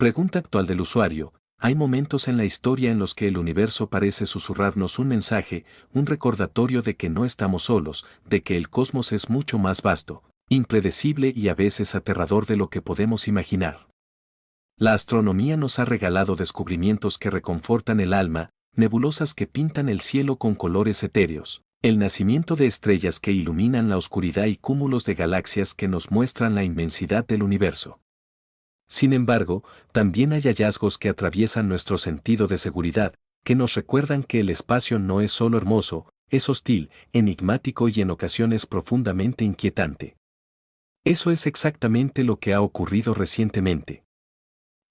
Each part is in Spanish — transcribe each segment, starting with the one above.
Pregunta actual del usuario. Hay momentos en la historia en los que el universo parece susurrarnos un mensaje, un recordatorio de que no estamos solos, de que el cosmos es mucho más vasto, impredecible y a veces aterrador de lo que podemos imaginar. La astronomía nos ha regalado descubrimientos que reconfortan el alma, nebulosas que pintan el cielo con colores etéreos, el nacimiento de estrellas que iluminan la oscuridad y cúmulos de galaxias que nos muestran la inmensidad del universo. Sin embargo, también hay hallazgos que atraviesan nuestro sentido de seguridad, que nos recuerdan que el espacio no es solo hermoso, es hostil, enigmático y en ocasiones profundamente inquietante. Eso es exactamente lo que ha ocurrido recientemente.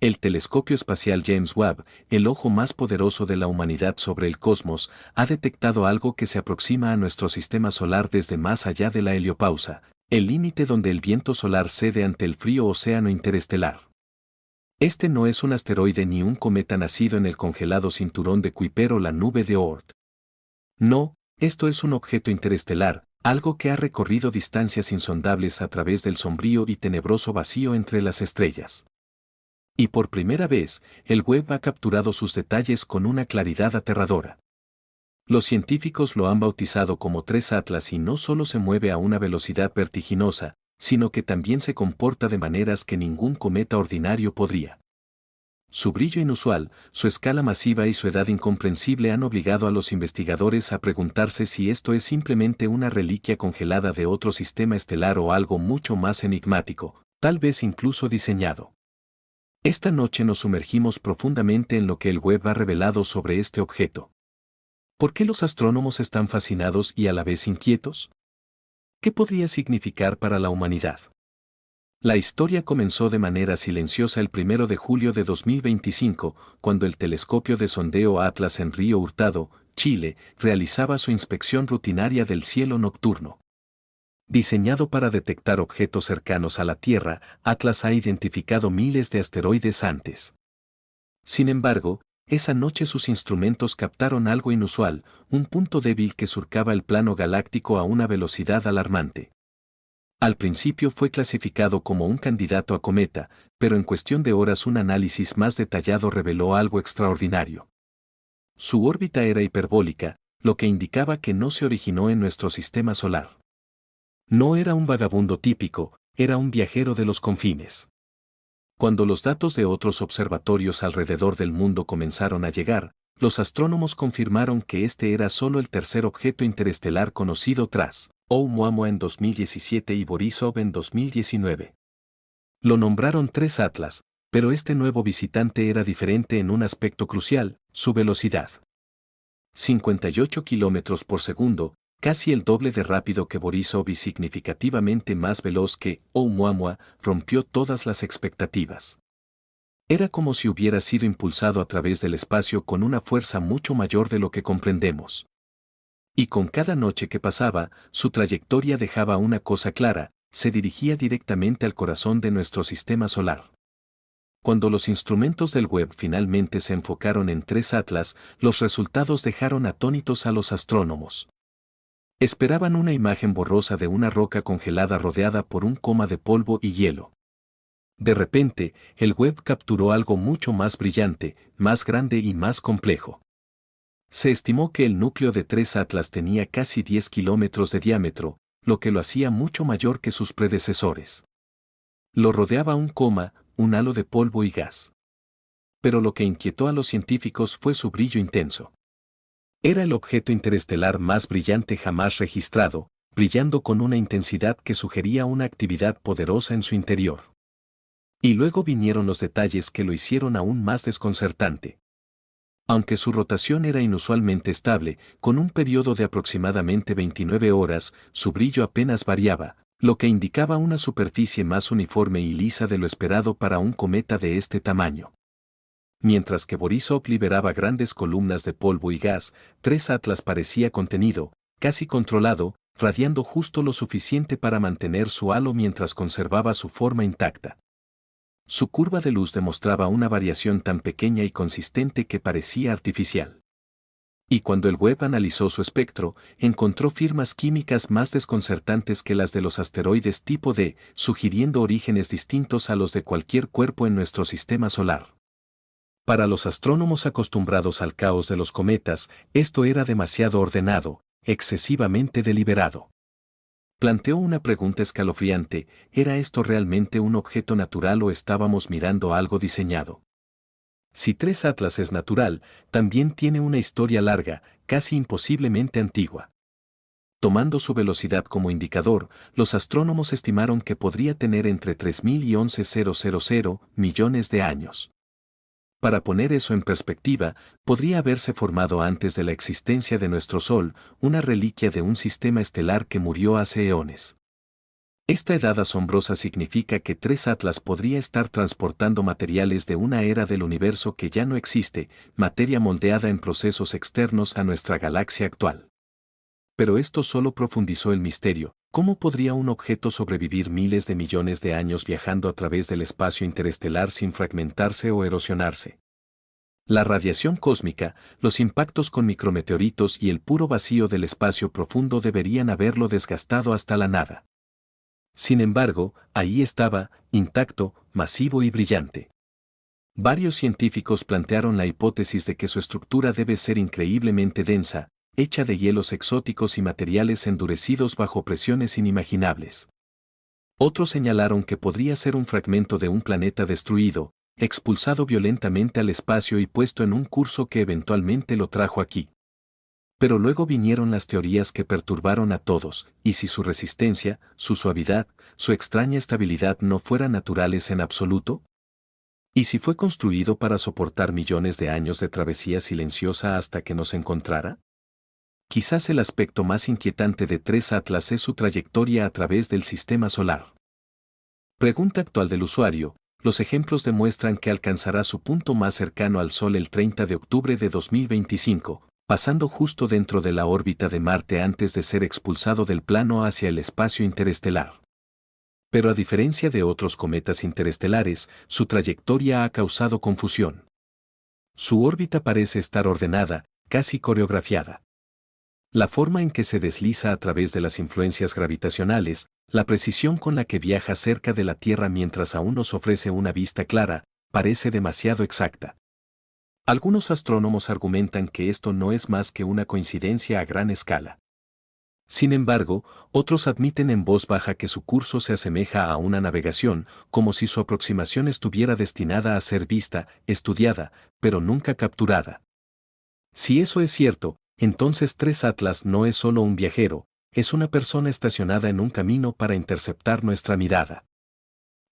El telescopio espacial James Webb, el ojo más poderoso de la humanidad sobre el cosmos, ha detectado algo que se aproxima a nuestro sistema solar desde más allá de la heliopausa, el límite donde el viento solar cede ante el frío océano interestelar. Este no es un asteroide ni un cometa nacido en el congelado cinturón de Kuiper o la nube de Oort. No, esto es un objeto interestelar, algo que ha recorrido distancias insondables a través del sombrío y tenebroso vacío entre las estrellas. Y por primera vez, el Webb ha capturado sus detalles con una claridad aterradora. Los científicos lo han bautizado como 3 Atlas y no solo se mueve a una velocidad vertiginosa, sino que también se comporta de maneras que ningún cometa ordinario podría. Su brillo inusual, su escala masiva y su edad incomprensible han obligado a los investigadores a preguntarse si esto es simplemente una reliquia congelada de otro sistema estelar o algo mucho más enigmático, tal vez incluso diseñado. Esta noche nos sumergimos profundamente en lo que el Webb ha revelado sobre este objeto. ¿Por qué los astrónomos están fascinados y a la vez inquietos? ¿Qué podría significar para la humanidad? La historia comenzó de manera silenciosa el 1 de julio de 2025, cuando el telescopio de sondeo Atlas en Río Hurtado, Chile, realizaba su inspección rutinaria del cielo nocturno. Diseñado para detectar objetos cercanos a la Tierra, Atlas ha identificado miles de asteroides antes. Sin embargo, esa noche sus instrumentos captaron algo inusual, un punto débil que surcaba el plano galáctico a una velocidad alarmante. Al principio fue clasificado como un candidato a cometa, pero en cuestión de horas un análisis más detallado reveló algo extraordinario. Su órbita era hiperbólica, lo que indicaba que no se originó en nuestro sistema solar. No era un vagabundo típico, era un viajero de los confines. Cuando los datos de otros observatorios alrededor del mundo comenzaron a llegar, los astrónomos confirmaron que este era solo el tercer objeto interestelar conocido tras Oumuamua en 2017 y Borisov en 2019. Lo nombraron 3 Atlas, pero este nuevo visitante era diferente en un aspecto crucial, su velocidad. 58 kilómetros por segundo, casi el doble de rápido que Borisov y significativamente más veloz que Oumuamua, rompió todas las expectativas. Era como si hubiera sido impulsado a través del espacio con una fuerza mucho mayor de lo que comprendemos. Y con cada noche que pasaba, su trayectoria dejaba una cosa clara, se dirigía directamente al corazón de nuestro sistema solar. Cuando los instrumentos del Webb finalmente se enfocaron en 3 Atlas, los resultados dejaron atónitos a los astrónomos. Esperaban una imagen borrosa de una roca congelada rodeada por un coma de polvo y hielo. De repente, el Webb capturó algo mucho más brillante, más grande y más complejo. Se estimó que el núcleo de 3 Atlas tenía casi 10 kilómetros de diámetro, lo que lo hacía mucho mayor que sus predecesores. Lo rodeaba un coma, un halo de polvo y gas. Pero lo que inquietó a los científicos fue su brillo intenso. Era el objeto interestelar más brillante jamás registrado, brillando con una intensidad que sugería una actividad poderosa en su interior. Y luego vinieron los detalles que lo hicieron aún más desconcertante. Aunque su rotación era inusualmente estable, con un periodo de aproximadamente 29 horas, su brillo apenas variaba, lo que indicaba una superficie más uniforme y lisa de lo esperado para un cometa de este tamaño. Mientras que Borisov liberaba grandes columnas de polvo y gas, 3 Atlas parecía contenido, casi controlado, radiando justo lo suficiente para mantener su halo mientras conservaba su forma intacta. Su curva de luz demostraba una variación tan pequeña y consistente que parecía artificial. Y cuando el Webb analizó su espectro, encontró firmas químicas más desconcertantes que las de los asteroides tipo D, sugiriendo orígenes distintos a los de cualquier cuerpo en nuestro sistema solar. Para los astrónomos acostumbrados al caos de los cometas, esto era demasiado ordenado, excesivamente deliberado. Planteó una pregunta escalofriante: ¿era esto realmente un objeto natural o estábamos mirando algo diseñado? Si Tres Atlas es natural, también tiene una historia larga, casi imposiblemente antigua. Tomando su velocidad como indicador, los astrónomos estimaron que podría tener entre 3.000 y 11.000 millones de años. Para poner eso en perspectiva, podría haberse formado antes de la existencia de nuestro Sol, una reliquia de un sistema estelar que murió hace eones. Esta edad asombrosa significa que Tres Atlas podría estar transportando materiales de una era del universo que ya no existe, materia moldeada en procesos externos a nuestra galaxia actual. Pero esto solo profundizó el misterio: ¿cómo podría un objeto sobrevivir miles de millones de años viajando a través del espacio interestelar sin fragmentarse o erosionarse? La radiación cósmica, los impactos con micrometeoritos y el puro vacío del espacio profundo deberían haberlo desgastado hasta la nada. Sin embargo, ahí estaba, intacto, masivo y brillante. Varios científicos plantearon la hipótesis de que su estructura debe ser increíblemente densa, hecha de hielos exóticos y materiales endurecidos bajo presiones inimaginables. Otros señalaron que podría ser un fragmento de un planeta destruido, expulsado violentamente al espacio y puesto en un curso que eventualmente lo trajo aquí. Pero luego vinieron las teorías que perturbaron a todos: ¿y si su resistencia, su suavidad, su extraña estabilidad no fueran naturales en absoluto? ¿Y si fue construido para soportar millones de años de travesía silenciosa hasta que nos encontrara? Quizás el aspecto más inquietante de Tres Atlas es su trayectoria a través del sistema solar. Pregunta actual del usuario: los ejemplos demuestran que alcanzará su punto más cercano al Sol el 30 de octubre de 2025, pasando justo dentro de la órbita de Marte antes de ser expulsado del plano hacia el espacio interestelar. Pero a diferencia de otros cometas interestelares, su trayectoria ha causado confusión. Su órbita parece estar ordenada, casi coreografiada. La forma en que se desliza a través de las influencias gravitacionales, la precisión con la que viaja cerca de la Tierra mientras aún nos ofrece una vista clara, parece demasiado exacta. Algunos astrónomos argumentan que esto no es más que una coincidencia a gran escala. Sin embargo, otros admiten en voz baja que su curso se asemeja a una navegación, como si su aproximación estuviera destinada a ser vista, estudiada, pero nunca capturada. Si eso es cierto, entonces Tres Atlas no es solo un viajero, es una persona estacionada en un camino para interceptar nuestra mirada.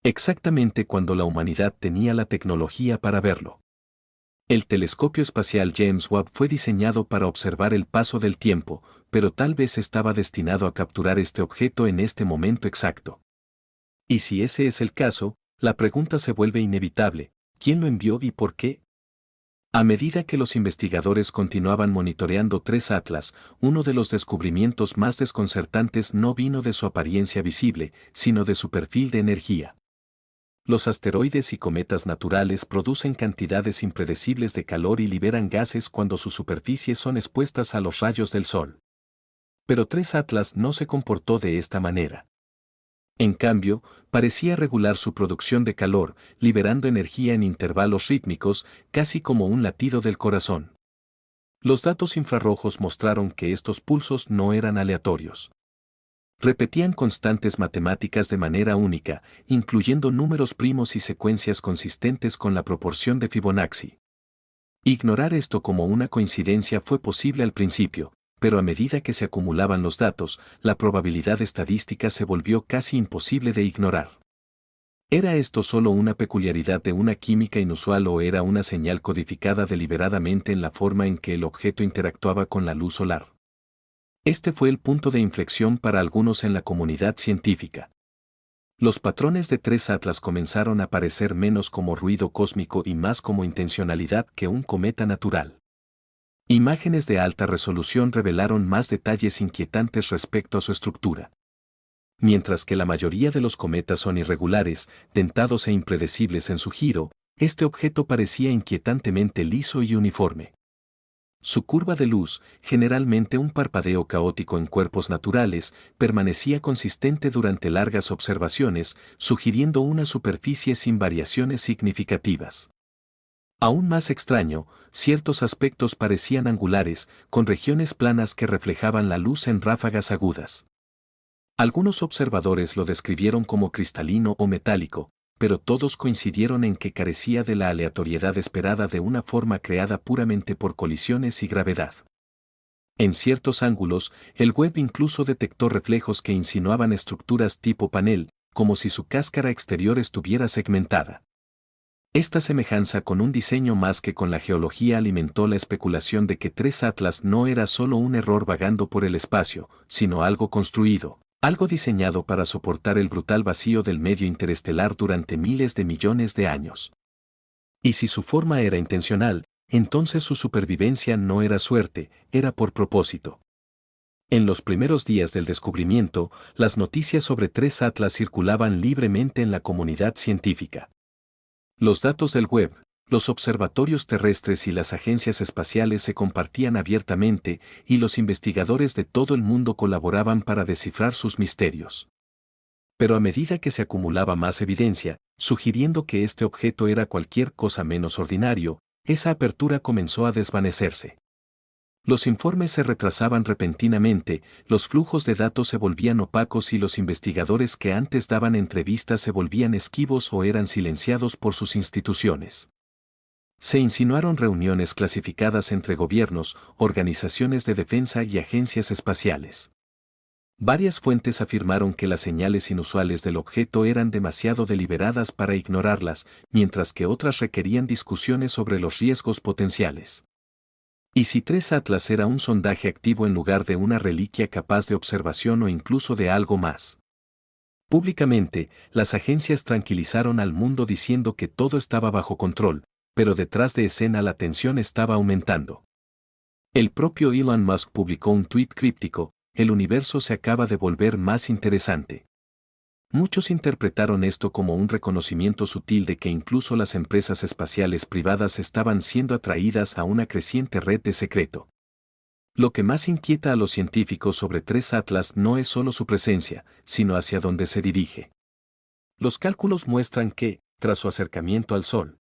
Exactamente cuando la humanidad tenía la tecnología para verlo. El telescopio espacial James Webb fue diseñado para observar el paso del tiempo, pero tal vez estaba destinado a capturar este objeto en este momento exacto. Y si ese es el caso, la pregunta se vuelve inevitable: ¿quién lo envió y por qué? A medida que los investigadores continuaban monitoreando Tres Atlas, uno de los descubrimientos más desconcertantes no vino de su apariencia visible, sino de su perfil de energía. Los asteroides y cometas naturales producen cantidades impredecibles de calor y liberan gases cuando sus superficies son expuestas a los rayos del Sol. Pero Tres Atlas no se comportó de esta manera. En cambio, parecía regular su producción de calor, liberando energía en intervalos rítmicos, casi como un latido del corazón. Los datos infrarrojos mostraron que estos pulsos no eran aleatorios. Repetían constantes matemáticas de manera única, incluyendo números primos y secuencias consistentes con la proporción de Fibonacci. Ignorar esto como una coincidencia fue posible al principio, pero a medida que se acumulaban los datos, la probabilidad estadística se volvió casi imposible de ignorar. ¿Era esto solo una peculiaridad de una química inusual o era una señal codificada deliberadamente en la forma en que el objeto interactuaba con la luz solar? Este fue el punto de inflexión para algunos en la comunidad científica. Los patrones de Tres Atlas comenzaron a parecer menos como ruido cósmico y más como intencionalidad que un cometa natural. Imágenes de alta resolución revelaron más detalles inquietantes respecto a su estructura. Mientras que la mayoría de los cometas son irregulares, dentados e impredecibles en su giro, este objeto parecía inquietantemente liso y uniforme. Su curva de luz, generalmente un parpadeo caótico en cuerpos naturales, permanecía consistente durante largas observaciones, sugiriendo una superficie sin variaciones significativas. Aún más extraño, ciertos aspectos parecían angulares, con regiones planas que reflejaban la luz en ráfagas agudas. Algunos observadores lo describieron como cristalino o metálico, pero todos coincidieron en que carecía de la aleatoriedad esperada de una forma creada puramente por colisiones y gravedad. En ciertos ángulos, el Webb incluso detectó reflejos que insinuaban estructuras tipo panel, como si su cáscara exterior estuviera segmentada. Esta semejanza con un diseño más que con la geología alimentó la especulación de que 3 Atlas no era solo un error vagando por el espacio, sino algo construido, algo diseñado para soportar el brutal vacío del medio interestelar durante miles de millones de años. Y si su forma era intencional, entonces su supervivencia no era suerte, era por propósito. En los primeros días del descubrimiento, las noticias sobre 3 Atlas circulaban libremente en la comunidad científica. Los datos del Webb, los observatorios terrestres y las agencias espaciales se compartían abiertamente y los investigadores de todo el mundo colaboraban para descifrar sus misterios. Pero a medida que se acumulaba más evidencia, sugiriendo que este objeto era cualquier cosa menos ordinario, esa apertura comenzó a desvanecerse. Los informes se retrasaban repentinamente, los flujos de datos se volvían opacos y los investigadores que antes daban entrevistas se volvían esquivos o eran silenciados por sus instituciones. Se insinuaron reuniones clasificadas entre gobiernos, organizaciones de defensa y agencias espaciales. Varias fuentes afirmaron que las señales inusuales del objeto eran demasiado deliberadas para ignorarlas, mientras que otras requerían discusiones sobre los riesgos potenciales. ¿Y si 3 Atlas era un sondaje activo en lugar de una reliquia capaz de observación o incluso de algo más? Públicamente, las agencias tranquilizaron al mundo diciendo que todo estaba bajo control, pero detrás de escena la tensión estaba aumentando. El propio Elon Musk publicó un tuit críptico: el universo se acaba de volver más interesante. Muchos interpretaron esto como un reconocimiento sutil de que incluso las empresas espaciales privadas estaban siendo atraídas a una creciente red de secreto. Lo que más inquieta a los científicos sobre 3 Atlas no es solo su presencia, sino hacia dónde se dirige. Los cálculos muestran que, tras su acercamiento al Sol,